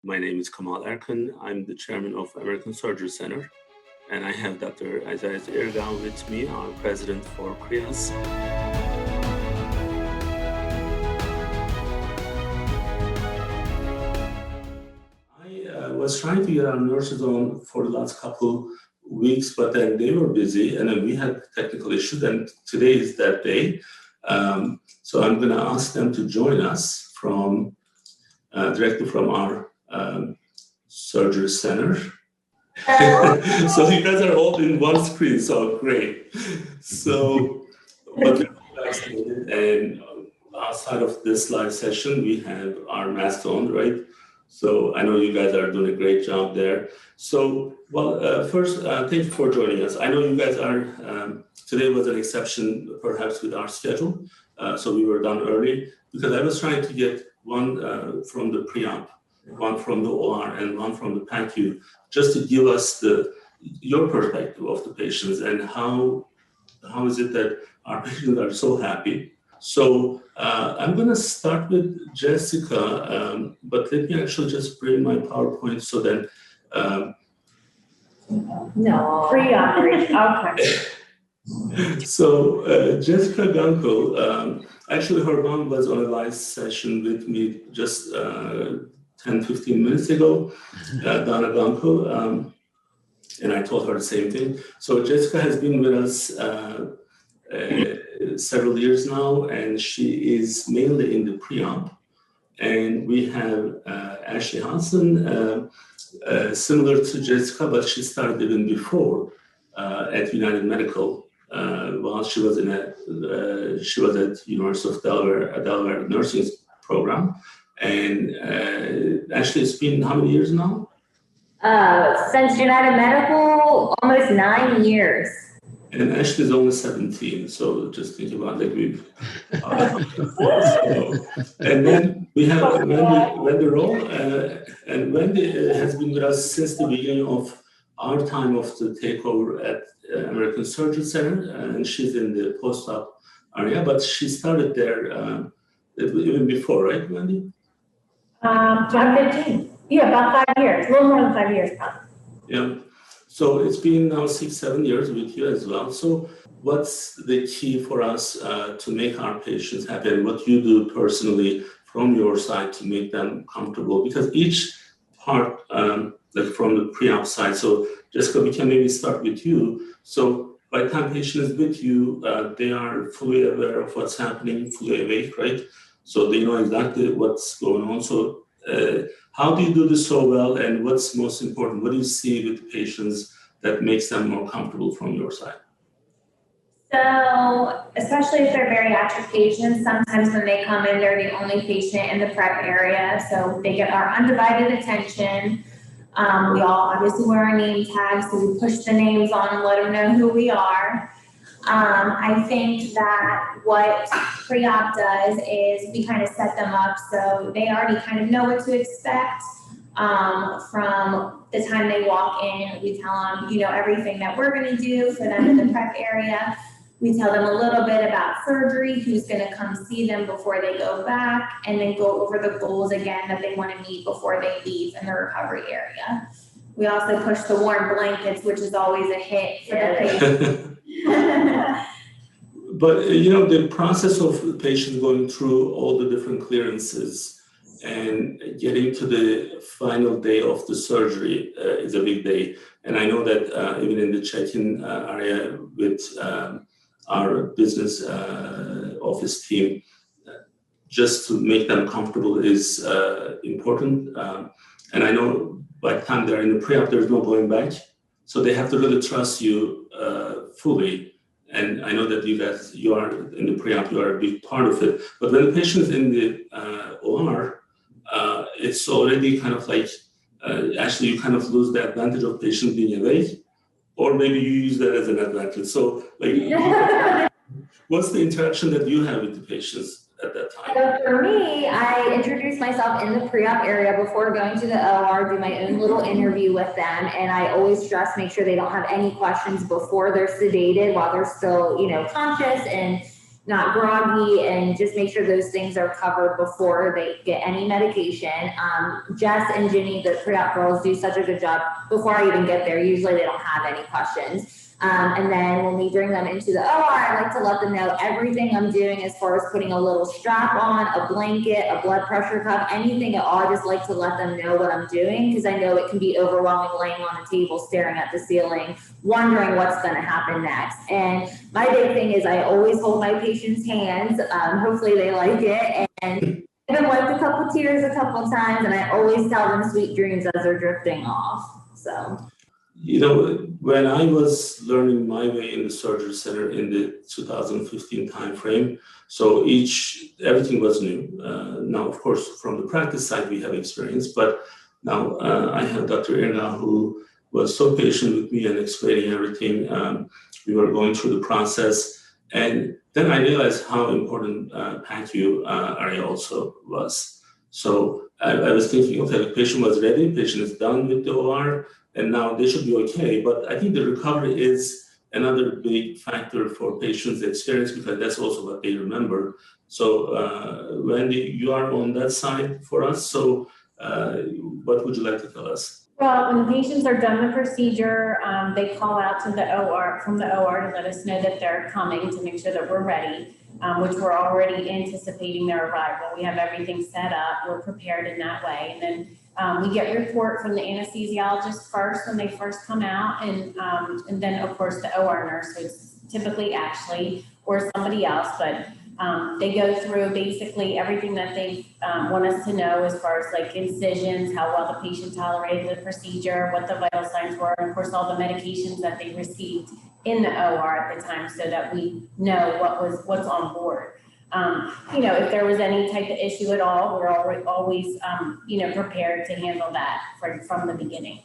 My name is Kemal Erkan. I'm the chairman of American Surgery Center, and I have Dr. Isaias Irgau with me, our president for CHRIAS. I was trying to get our nurses on for the last couple weeks, but then they were busy, and then we had technical issues, and today is that day. So I'm going to ask them to join us from directly from our surgery center. So you guys are all in one screen, so great. So, but we're vaccinated, and outside of this live session, we have our masks on, right? So I know you guys are doing a great job there. So, well, first, thank you for joining us. I know you guys are, today was an exception perhaps with our schedule. So we were done early because I was trying to get one from the PreOp, one from the OR, and one from the PACU, just to give us your perspective of the patients and how is it that our patients are so happy. So I'm going to start with Jessica, but let me actually just bring my PowerPoint so then. No, pre-operation, okay. So Jessica Gunkel, actually her mom was on a live session with me just 10-15 minutes ago, Donna Gunkel, and I told her the same thing. So Jessica has been with us several years now, and she is mainly in the pre-op. And we have Ashley Hansen, similar to Jessica, but she started even before at United Medical. While she was she was at University of Delaware, a Delaware nursing program. And Ashley, it's been how many years now? Since United Medical, almost 9 years. And Ashley is only 17, so just think about like we've. And then we have Wendy Roll, and Wendy has been with us since the beginning of our time of the takeover at American Surgery Center, and she's in the post-op area, but she started there even before, right, Wendy? 2015. Yeah, about 5 years, a little more than 5 years probably. Yeah. So it's been now 6-7 years with you as well. So what's the key for us to make our patients happy, and what you do personally from your side to make them comfortable? Because each part, like from the pre-op side, so Jessica, we can maybe start with you. So by the time patient is with you, they are fully aware of what's happening, fully awake, right? So they know exactly what's going on. So how do you do this so well, and what's most important? What do you see with patients that makes them more comfortable from your side? So, especially if they're bariatric patients, sometimes when they come in, they're the only patient in the prep area. So they get our undivided attention. We all obviously wear our name tags, so we push the names on and let them know who we are. I think that what pre-op does is we kind of set them up so they already kind of know what to expect from the time they walk in. We tell them, everything that we're going to do for them in the prep area. We tell them a little bit about surgery, who's going to come see them before they go back, and then go over the goals again that they want to meet before they leave in the recovery area. We also push the warm blankets, which is always a hit for the patient. But the process of the patient going through all the different clearances and getting to the final day of the surgery is a big day. And I know that even in the check-in area with our business office team, just to make them comfortable is important. And I know by the time they're in the pre-op, there's no going back. So they have to really trust you fully. And I know that you are in the pre-op, you are a big part of it. But when the patient is in the OR, it's already kind of like, actually you kind of lose the advantage of patient being awake, or maybe you use that as an advantage. So like, what's the interaction that you have with the patients at that time? So for me, I introduce myself in the pre-op area before going to the OR, do my own little interview with them, and I always stress make sure they don't have any questions before they're sedated while they're still, conscious, and not groggy, and just make sure those things are covered before they get any medication. Jess and Ginny, the pre-op girls, do such a good job before I even get there. Usually they don't have any questions. And then when we bring them into the OR, I like to let them know everything I'm doing as far as putting a little strap on, a blanket, a blood pressure cuff, anything at all. I just like to let them know what I'm doing, because I know it can be overwhelming laying on a table, staring at the ceiling, wondering what's going to happen next. And my big thing is I always hold my patients' hands. Hopefully they like it. And I've wiped a couple tears a couple times, and I always tell them sweet dreams as they're drifting off. So. When I was learning my way in the surgery center in the 2015 timeframe, so everything was new. Now, of course, from the practice side, we have experience, but now I have Dr. Irgau, who was so patient with me and explaining everything. We were going through the process, and then I realized how important PACU area also was. So I was thinking, okay, the patient was ready, patient is done with the OR, and now they should be okay. But I think the recovery is another big factor for patients' experience, because that's also what they remember. So Wendy, you are on that side for us. So what would you like to tell us? Well, when patients are done the procedure, they call out to the OR, from the OR, to let us know that they're coming, to make sure that we're ready, which we're already anticipating their arrival. We have everything set up, we're prepared in that way. And then we get report from the anesthesiologist first when they first come out, and then of course the OR nurse, so it's typically Ashley or somebody else, but they go through basically everything that they want us to know, as far as like incisions, how well the patient tolerated the procedure, what the vital signs were, and of course all the medications that they received in the OR at the time, so that we know what's on board. If there was any type of issue at all, we're always prepared to handle that from the beginning.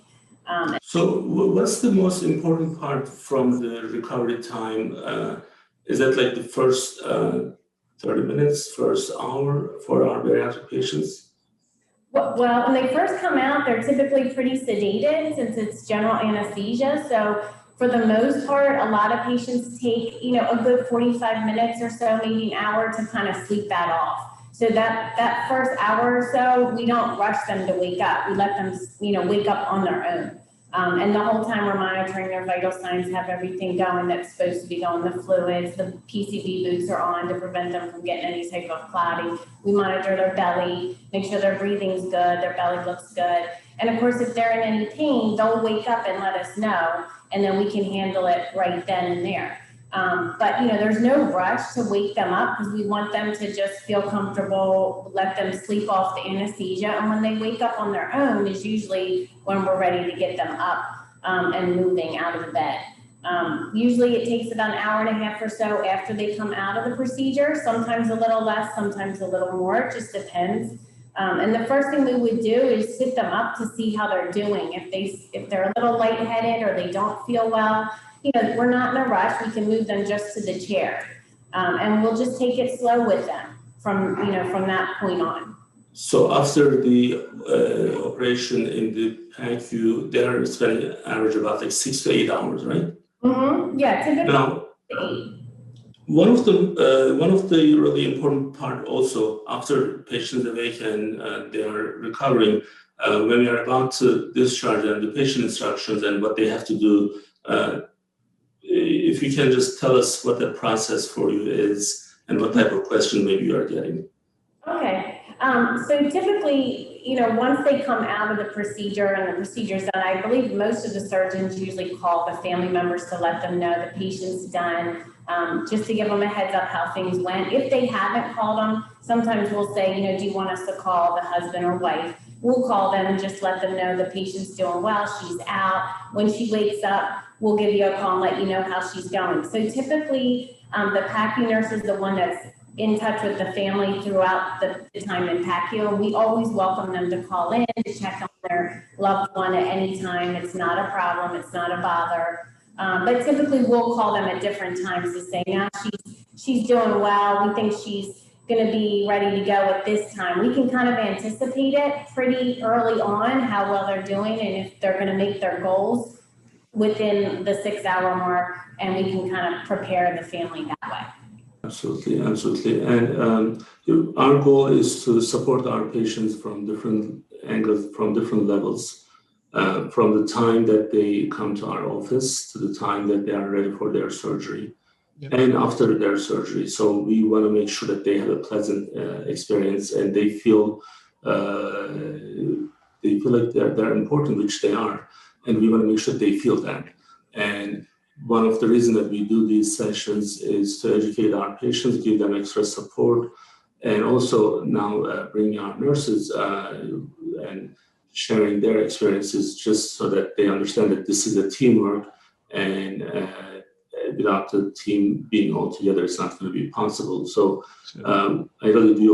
So what's the most important part from the recovery time? Is that like the first 30 minutes, first hour for our bariatric patients? Well, when they first come out, they're typically pretty sedated, since it's general anesthesia. So for the most part, a lot of patients take, a good 45 minutes or so, maybe an hour, to kind of sleep that off. So that first hour or so, we don't rush them to wake up. We let them, wake up on their own. And the whole time we're monitoring their vital signs, have everything going that's supposed to be going, the fluids, the PCV boots are on to prevent them from getting any type of clotting. We monitor their belly, make sure their breathing's good, their belly looks good. And of course, if they're in any pain, they'll wake up and let us know, and then we can handle it right then and there. But there's no rush to wake them up, because we want them to just feel comfortable, let them sleep off the anesthesia. And when they wake up on their own is usually when we're ready to get them up and moving out of the bed. Usually it takes about an hour and a half or so after they come out of the procedure, sometimes a little less, sometimes a little more, it just depends. And the first thing we would do is sit them up to see how they're doing. If they're a little lightheaded or they don't feel well, we're not in a rush. We can move them just to the chair, and we'll just take it slow with them from that point on. So after the operation in the PACU, they're spending average about like 6 to 8 hours, right? Mm-hmm. Yeah, typically. Now, one of the really important part also, after patients awake and they are recovering, when we are about to discharge and the patient instructions and what they have to do, if you can just tell us what that process for you is and what type of question maybe you are getting. Okay. So typically, once they come out of the procedure and the procedure's done, I believe most of the surgeons usually call the family members to let them know the patient's done, just to give them a heads up how things went. If they haven't called them, sometimes we'll say, do you want us to call the husband or wife? We'll call them and just let them know the patient's doing well, she's out. When she wakes up, we'll give you a call and let you know how she's going. So typically, the PACU nurse is the one that's in touch with the family throughout the time in PACU. And we always welcome them to call in to check on their loved one at any time. It's not a problem, it's not a bother. But typically we'll call them at different times to say, now she's doing well, we think she's going to be ready to go at this time. We can kind of anticipate it pretty early on, how well they're doing, and if they're going to make their goals within the 6 hour mark, and we can kind of prepare the family that way. Absolutely, absolutely. And our goal is to support our patients from different angles, from different levels, from the time that they come to our office to the time that they are ready for their surgery. Yep. And after their surgery. So we want to make sure that they have a pleasant experience and they feel like they're important, which they are. And we want to make sure they feel that. And one of the reasons that we do these sessions is to educate our patients, give them extra support, and also now bring our nurses and sharing their experiences just so that they understand that this is a teamwork, and without the team being all together, it's not going to be possible. So I really do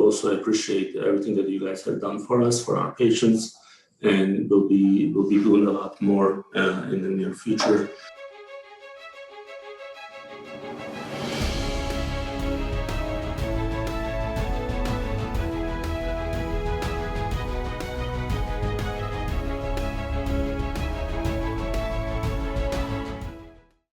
also appreciate everything that you guys have done for us, for our patients, and we'll be doing a lot more in the near future.